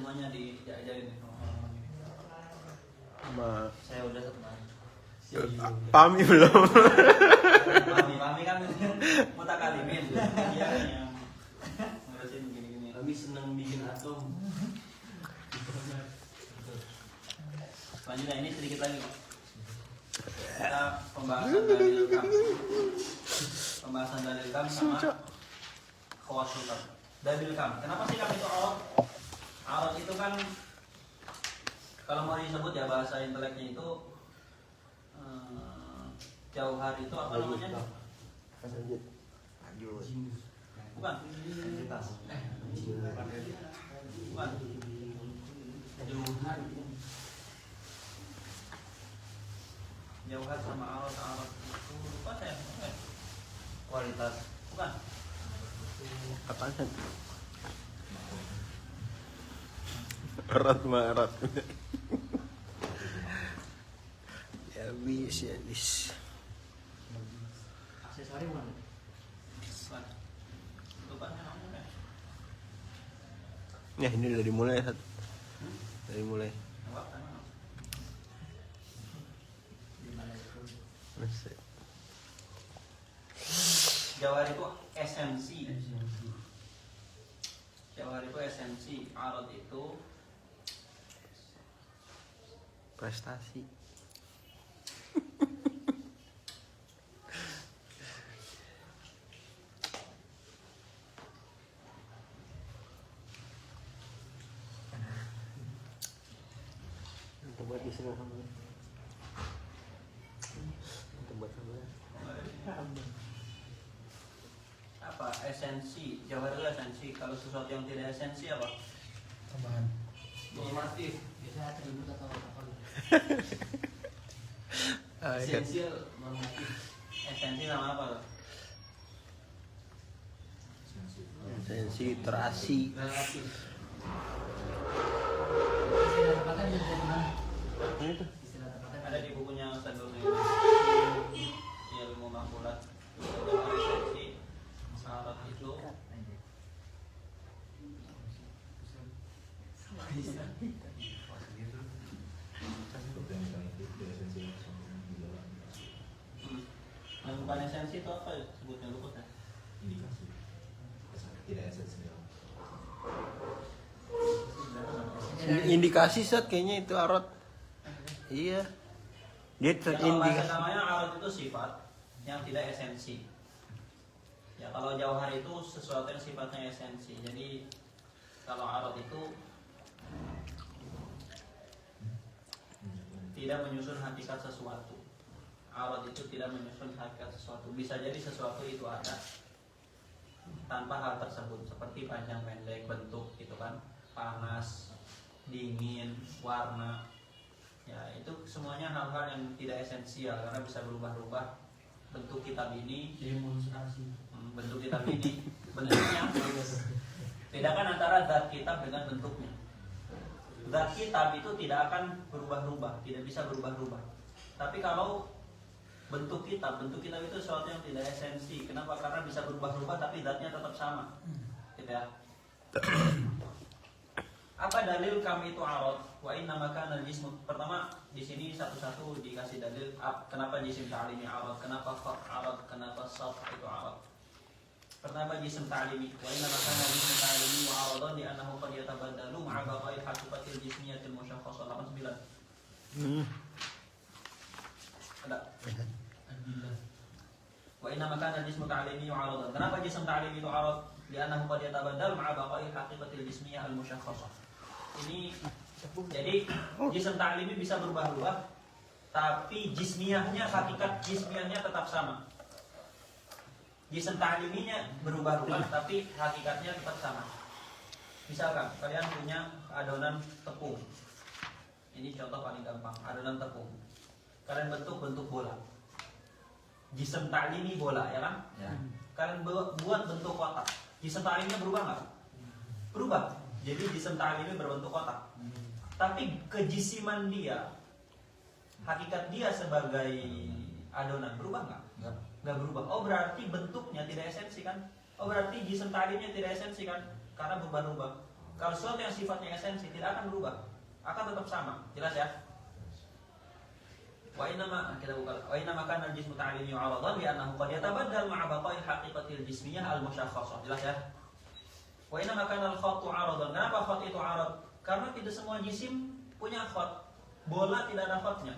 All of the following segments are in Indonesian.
semuanya diajarin Ma. saya udah teman. Pami belum. Pami kan mutakalimin dia yang ngurusin gini-gini. Kami senang bikin atom. Selanjutnya ini sedikit lagi Pak. Kita pembahasan dalil kam. Pembahasan dalil kam sama khawasul kam. Dalil kam. Kenapa sih kam itu arad? Arad itu kan kalau mau disebut ya bahasa inteleknya itu jauhar itu apa namanya? Lanjut. Bukan. Bukan. Jauhar sama arad itu lupa saya. Kualitas. Bukan. Apaan sih? Erat marat. Ya bis. Aksesori mana? Lupa saya namanya. Ya ini dari mulai satu. Dari mulai. Jauhar itu esensi. Jauhar itu esensi. Arad itu Prestasi. Tempat di sana kamu. Tempat kamu. apa? Esensi. Jauhar itu esensi. Kalau sesuatu yang tidak esensi apa? Tambahan. Normatif. Biasanya atribut atau apa? Esensial normatif. Esensi sama apa? Esensi terasi. Relatif. Ada di bukunya Ustaz Doni. Ilmu Makulat. Esensi. Syarat itu yang bukan esensi itu apa ya? Sebutnya lupa ya? Indikasi tidak esensial. Indikasi set kayaknya itu arad. Iya. Dia Ya, kalau bahasa terindikasi. namanya arad itu sifat yang tidak esensi. Ya kalau jauhar itu sesuatu yang sifatnya esensi. Jadi kalau arad itu tidak menyusun hakikat sesuatu. Arad itu tidak menyusun hakikat sesuatu. Bisa jadi sesuatu itu ada tanpa hal tersebut, seperti panjang pendek, bentuk gitu kan, panas, dingin, warna. Ya itu semuanya hal-hal yang tidak esensial karena bisa berubah-ubah. Bentuk kitab ini, Demonstrasi. bentuk kitab ini, bentuknya bedakan antara zat kitab dengan bentuknya. Zat kitab itu tidak akan berubah-ubah, tidak bisa berubah-ubah. Tapi kalau bentuk kitab itu sesuatu yang tidak esensi. Kenapa? Karena bisa berubah-ubah tapi zatnya tetap sama. Gitu ya. Apa dalil kami itu arad? Wa inna makana al-jismu. Pertama di sini satu-satu dikasih dalil kenapa jisim ta'limi arad, kenapa fa arad, kenapa saf itu arad. Pertama jisim ta'limi. Wa inna makana al-jismu ta'limi wa aradan li annahu qad yatabaddalu ma'a baqa'i haqiqatil jismiyatil musyakhkhasah. 89. Ada. Wa inna makana al-jismu ta'limi wa aradan. Kenapa jisim ta'limi itu arad? Li annahu qad yatabaddalu ma'a baqa'i haqiqatil jismiyah al-musyakhkhasah. Ini jadi jisim ta'limi bisa berubah-ubah, tapi jismiyahnya, hakikat jismiyahnya tetap sama. Jisim ta'liminya berubah-ubah, tapi hakikatnya tetap sama. Misalkan kalian punya adonan tepung. Ini contoh paling gampang, adonan tepung. Kalian bentuk bola. Jisim ta'limi bola, ya kan? Ya. Kalian buat bentuk kotak. Jisim ta'limnya berubah nggak? Berubah. Jadi jisim ta'limi berbentuk kotak. Tapi kejisiman dia, hakikat dia sebagai adonan berubah nggak? Nggak berubah. Oh berarti bentuknya tidak esensi kan? Oh berarti jisim ta'limnya tidak esensi kan? Karena berubah-ubah. Kalau sesuatu yang sifatnya esensi tidak akan berubah, akan tetap sama. Jelas ya? Wa innama kita buka. Wa innama kana al-jismu ta'limi 'aradan li annahu qad yatabaddal ma'a baqa'i haqiqatil jismiyah al-musyakhkhasah. Jelas ya? Wa innama kana al-khattu 'aradan. Kenapa khat itu 'arad? Karena tidak semua jisim punya khat. Bola tidak ada khatnya.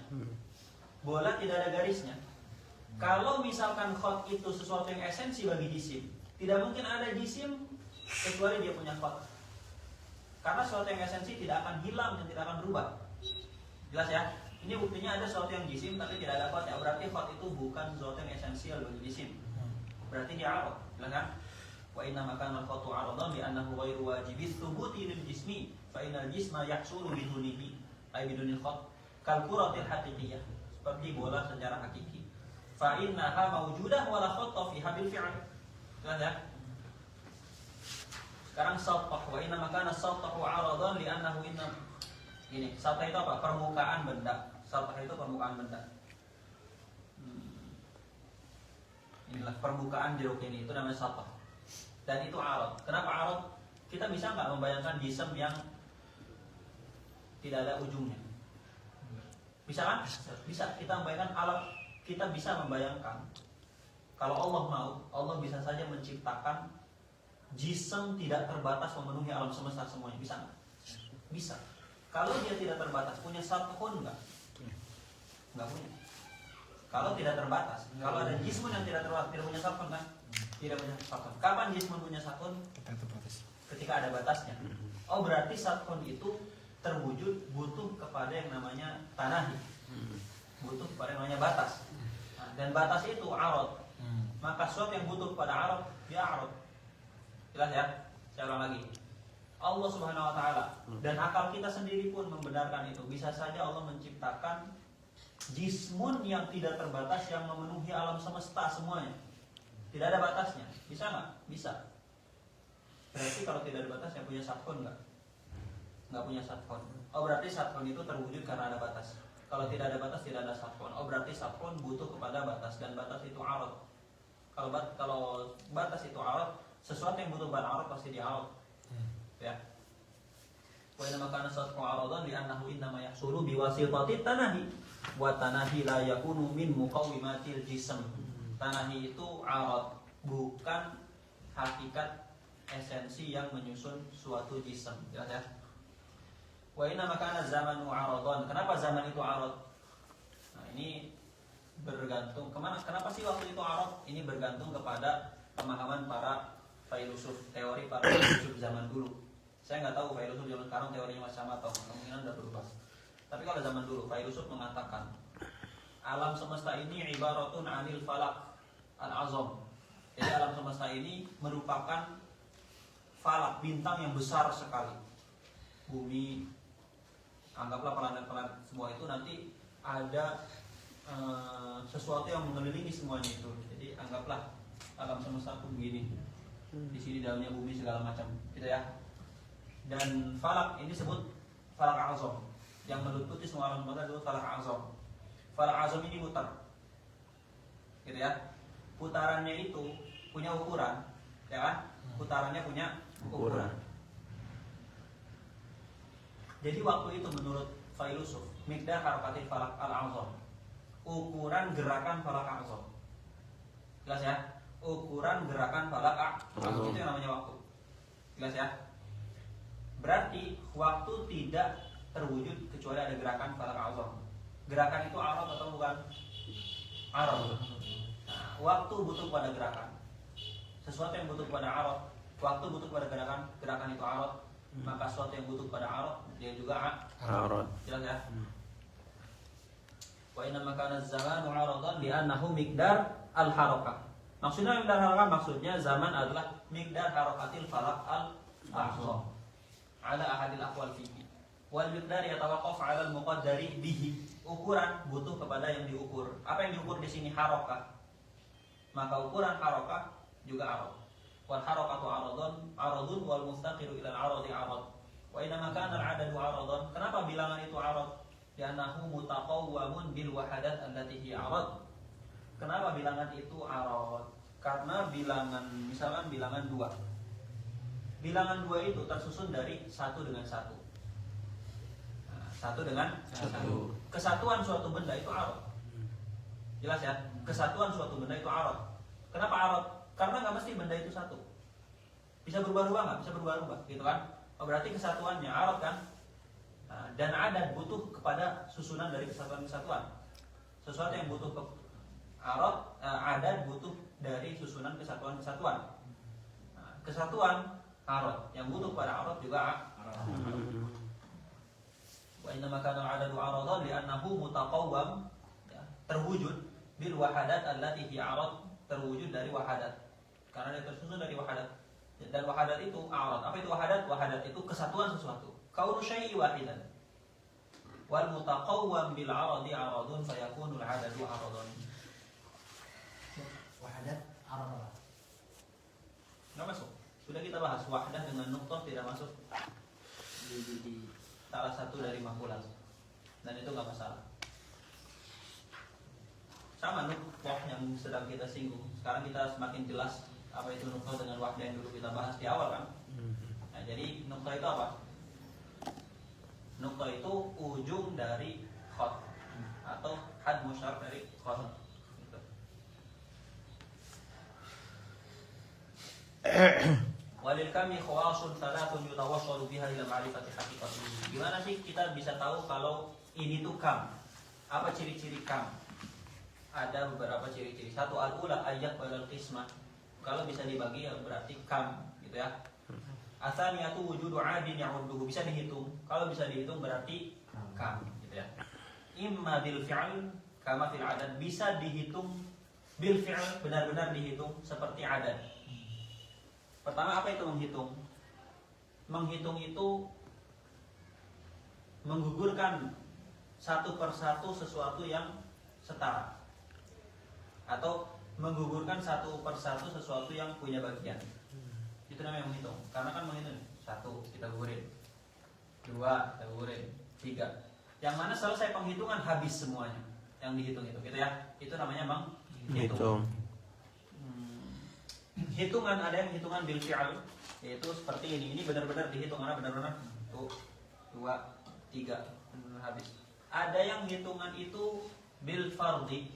Bola tidak ada garisnya. Kalau misalkan khat itu sesuatu yang esensi bagi jisim, tidak mungkin ada jisim kecuali dia punya khat. Karena sesuatu yang esensi tidak akan hilang dan tidak akan berubah. Jelas ya? Ini buktinya ada sesuatu yang jisim tapi tidak ada khat. Ya, berarti khat itu bukan sesuatu yang esensial bagi jisim. Berarti dia 'arad. Jelas kan? Wa inna makana al-khatu 'aradan li annahu ghairu wajibis thubuti lil jismi fa innal jisma yahsulu bidunihi ay bidunil khat kal kuratil haqiqiyah, seperti bola secara hakiki. Fa innaha mawjudah wa la khatta fiha bil fi'l. Jelas ya? Sekarang sathah, wa inna makana sathahu 'aradan li annahu inna. Ini sathah itu apa? Permukaan benda. Sathah itu permukaan benda. Inilah permukaan jeruk ini, itu namanya sathah. Dan itu 'arad. Kenapa 'arad? Kita bisa nggak membayangkan jisim yang tidak ada ujungnya? Bisa kan? Bisa. Kita membayangkan alam, kita bisa membayangkan kalau Allah mau, Allah bisa saja menciptakan jisim tidak terbatas memenuhi alam semesta semuanya. Bisa nggak? Bisa. Kalau dia tidak terbatas, punya sathun nggak? Nggak punya. Kalau tidak terbatas, kalau ada jismun yang tidak terbatas, tidak punya sathun kan? Tidak punya sathun. Kapan jismun punya sathun? Ketika ada batasnya. Oh, berarti sathun itu terwujud butuh kepada yang namanya tanahi, butuh kepada yang namanya batas. Nah, dan batas itu 'arad. Maka sesuatu yang butuh kepada 'arad, dia 'arad. Jelas ya? Saya ulang lagi. Allah Subhanahu wa taala dan akal kita sendiri pun membenarkan itu. Bisa saja Allah menciptakan jismun yang tidak terbatas yang memenuhi alam semesta semuanya. Tidak ada batasnya. Bisa nggak? Bisa. Berarti kalau tidak ada batas yang punya sathun nggak? Nggak punya sathun. Oh, berarti sathun itu terwujud karena ada batas. Kalau tidak ada batas tidak ada sathun. Oh, berarti sathun butuh kepada batas dan batas itu 'arad. Kalau batas itu 'arad, sesuatu yang butuh kepada 'arad pasti dia 'arad. Ya. Wa inna makana sathu 'aradan li annahu innama yahsulu biwasitatit tanahi wa tanahi la yakunu min muqawwimatil jism. Tanahi itu 'arad, bukan hakikat esensi yang menyusun suatu jism. Jelas ya? Wa inna makana zamanu 'aradan. Kenapa zaman itu 'arad? Nah, ini bergantung kemana? Kenapa sih waktu itu 'arad? Ini bergantung kepada pemahaman para filosof, teori para filosof zaman dulu. Saya nggak tahu filosof zaman sekarang teorinya masih sama atau kemungkinan udah berubah. Tapi kalau zaman dulu, filosof mengatakan alam semesta ini ibaratun 'anil falak al-azam. Jadi alam semesta ini merupakan falak, bintang yang besar sekali. Bumi, anggaplah planet-planet semua itu nanti ada sesuatu yang mengelilingi semuanya itu. Jadi anggaplah alam semesta itu begini. Di sini dalamnya bumi segala macam, gitu ya. Dan falak ini disebut falak azam, yang meliputi semua alam semesta disebut falak azam. Falak azam ini mutar, gitu ya. Putarannya itu punya ukuran, ya kan? Putarannya punya ukuran. Jadi waktu itu menurut filosof, miqdar harakatil falak al-azam, ukuran gerakan falak azam. Jelas ya? Ukuran gerakan falak azam itu yang namanya waktu. Jelas ya? Berarti waktu tidak terwujud kecuali ada gerakan falak azam. Gerakan itu 'arad atau bukan? 'Arad. Nah, waktu butuh pada gerakan. Sesuatu yang butuh pada 'arad, waktu butuh pada gerakan, gerakan itu 'arad. Maka sesuatu yang butuh pada 'arad dia juga 'arad. Jelas ya? Wa inna makana az-zamanu 'aradan li annahu miqdar al-harakah. Maksudnya miqdar harakah, maksudnya zaman adalah miqdar harakatil falak al-azam ala ahadil aqwal fihi. Wal miqdar yatawaqqaf 'ala al-muqaddari bihi. Ukuran butuh kepada yang diukur. Apa yang diukur di sini? Harakah. Maka ukuran harakah juga 'arad. Wal harakatu 'aradun wal mustaqiru ila al-'aradi 'arad. Wa inna makana al-'adadu 'aradan. Kenapa bilangan itu 'arad? Li'annahu mutaqawwamun bil wahadat allati hi 'arad. Kenapa bilangan itu 'arad? Karena bilangan, misalkan bilangan 2. bilangan 2 itu tersusun dari 1 dengan 1. Nah, 1 dengan 1. Kesatuan suatu benda itu arad. Jelas ya? Kesatuan suatu benda itu arad. Kenapa arad? Karena nggak mesti benda itu satu. Bisa berubah-ubah nggak? Bisa berubah-ubah, gitu kan? Oh, berarti kesatuannya arad kan? Nah, dan adat butuh kepada susunan dari kesatuan-kesatuan. Sesuatu yang butuh arad, adat butuh dari susunan kesatuan-kesatuan. Nah, kesatuan arad, yang butuh pada arad juga arad. Wa inna makana al-adadu aradan li'annahu mutaqawwam, ya, terwujud bil wahadat allati hi arad, terwujud dari wahadat. Karena dia tersusun dari wahadat. Dan wahadat itu arad. Apa itu wahadat? Wahadat itu kesatuan sesuatu. Kaunu syai'i wahidan. Wal mutaqawwam bil aradi aradun fayakunul adadu aradan. Wahadat arad. Enggak masuk. Sudah kita bahas wahdah dengan nuqtah tidak masuk di salah satu dari makulat. Dan itu enggak masalah. Sama nuqtah yang sedang kita singgung. Sekarang kita semakin jelas apa itu nuqtah dengan wahdah yang dulu kita bahas di awal kan. Nah, jadi nuqtah itu apa? Nuqtah itu ujung dari khat atau had musyar dari khat. Gitu. Walil kami khawasun salatun yutawassalu biha ila ma'rifati haqiqatihi. Gimana sih kita bisa tahu kalau ini tuh kam? Apa ciri-ciri kam? Ada beberapa ciri-ciri. Satu, al-ula ayat walal qismah. Kalau bisa dibagi ya berarti kam, gitu ya. Atsaniyatu wujudu 'adin ya'udduhu, bisa dihitung. Kalau bisa dihitung berarti kam, gitu ya. Imma bil fi'l kama fil adad, bisa dihitung bil fi'l, benar-benar dihitung seperti adad. Pertama, apa itu menghitung? Menghitung itu menggugurkan satu persatu sesuatu yang setara, atau menggugurkan satu persatu sesuatu yang punya bagian. Itu namanya menghitung. Karena kan menghitung 1 kita gugurin, 2 kita gugurin, 3. Yang mana selesai penghitungan habis semuanya yang dihitung itu, gitu ya. Itu namanya menghitung. Hitungan, ada yang hitungan bil fi'al, yaitu seperti ini. Ini benar-benar dihitung, karena benar-benar 1, 2, 3 habis. Ada yang hitungan itu bil fardhi,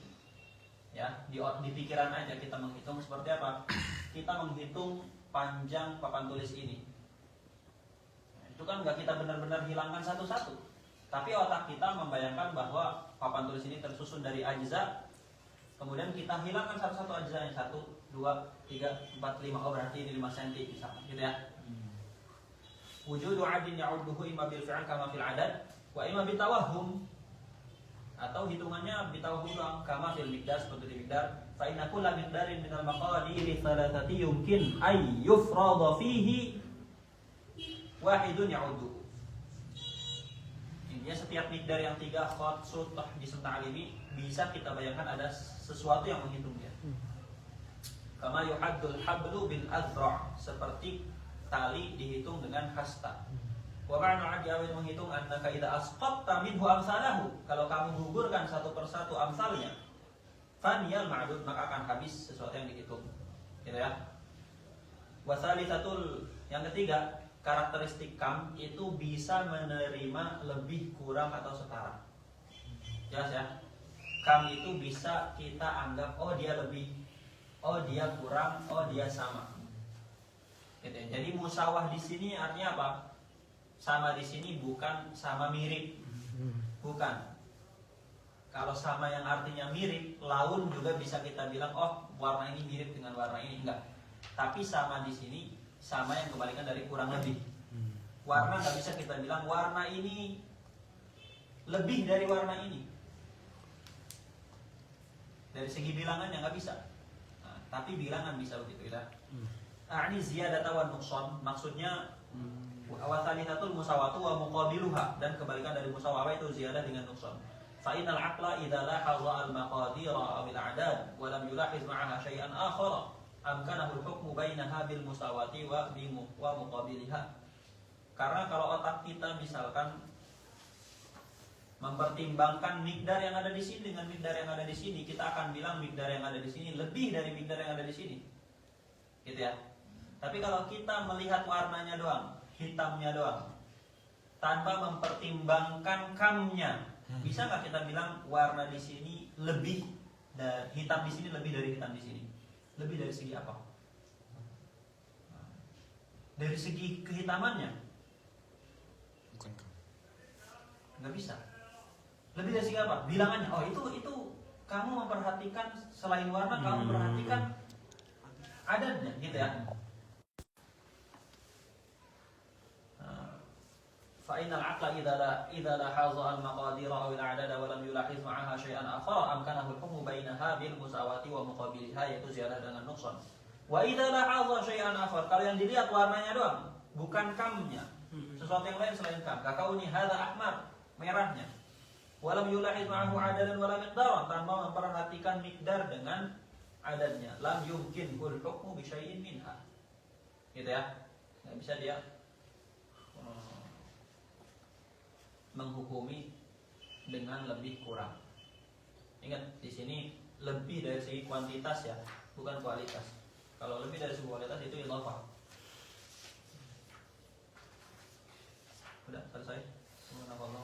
ya, di pikiran aja kita menghitung. Seperti apa? Kita menghitung panjang papan tulis ini. Itu kan nggak kita benar-benar hilangkan satu-satu, tapi otak kita membayangkan bahwa papan tulis ini tersusun dari ajza. Kemudian kita hilangkan satu-satu ajzanya, 1, 2, 3, 4, 5. Oh, berarti ini 5 cm misalkan, gitu ya. Wujudu 'adin ya'udduhu imma bil fi'l kama fil adad wa imma bitawahhum, atau hitungannya bitawahhum kama fil miqdar, seperti di miqdar. Fa inna kulla miqdarin minal maqadiri thalathati yumkin ay yufrada fihi wahidun ya'udduhu. Intinya setiap miqdar yang 3 khat, sutah, jism ta'limi, bisa kita bayangkan ada sesuatu yang menghitungnya. Kama yuhaddul hablu bil adra', seperti tali dihitung dengan hasta. Wa ma'na ajawin menghitung annaka idza asqatta minhu amsalahu, kalau kamu gugurkan satu persatu amsalnya, faniyal ma'dud, maka akan habis sesuatu yang dihitung. Gitu ya. Wa salisatul, yang ketiga, karakteristik kam itu bisa menerima lebih, kurang, atau setara. Jelas ya? Kam itu bisa kita anggap, oh dia lebih, oh dia kurang, oh dia sama. Gitu ya. Jadi musawah di sini artinya apa? Sama di sini bukan sama mirip, bukan. Kalau sama yang artinya mirip, laun juga bisa kita bilang, oh warna ini mirip dengan warna ini, enggak. Tapi sama di sini sama yang kebalikan dari kurang lebih. Warna nggak bisa kita bilang warna ini lebih dari warna ini. Dari segi bilangannya nggak bisa. Nah, tapi bilangan bisa begitu ya. Ini ziyadah wa nuqsan, maksudnya awasalihatul musawatu wa muqabiluha, dan kebalikan dari musawah itu ziyadah dengan nuqsan. Fa innal aqla idza lahaza al maqadir aw al a'dad wa lam yulahiz ma'aha syai'an akhar amkanahu al hukmu bainaha bil musawati wa muqabiliha. Karena kalau otak kita misalkan mempertimbangkan mikdar yang ada di sini dengan mikdar yang ada di sini, kita akan bilang mikdar yang ada di sini lebih dari mikdar yang ada di sini, gitu ya. Tapi kalau kita melihat warnanya doang, hitamnya doang, tanpa mempertimbangkan kamnya, bisa nggak kita bilang warna di sini lebih dari hitam di sini lebih dari hitam di sini? Lebih dari segi apa? Dari segi kehitamannya? Bukan. Nggak bisa. Lebih dari segi apa? Bilangannya. Oh itu kamu memperhatikan selain warna, kamu memperhatikan adatnya, gitu ya. فإن العقل إذا لاحظ المقادير أو الأعداد ولم يلاحظ معها شيئا آخر أمكنه الحكم بينها بالمساواة ومقابلها yaitu ziyadah dengan nuksan. Wa idza lahaza syai'an akhar, kalau yang dilihat warnanya doang, bukan kamnya, sesuatu yang lain selain kam. Kakauni hadza ahmar, merahnya. Walam yulahiz ma'ahu adadan wala miqdaran, tanpa memperhatikan miqdar dengan adadnya. Lam yumkin kul hukmu bi syai'in minha. Gitu ya. Enggak bisa dia menghukumi dengan lebih kurang. Ingat, di sini lebih dari segi kuantitas ya, bukan kualitas. Kalau lebih dari segi kualitas itu idhafah. Udah selesai. Subhanallah.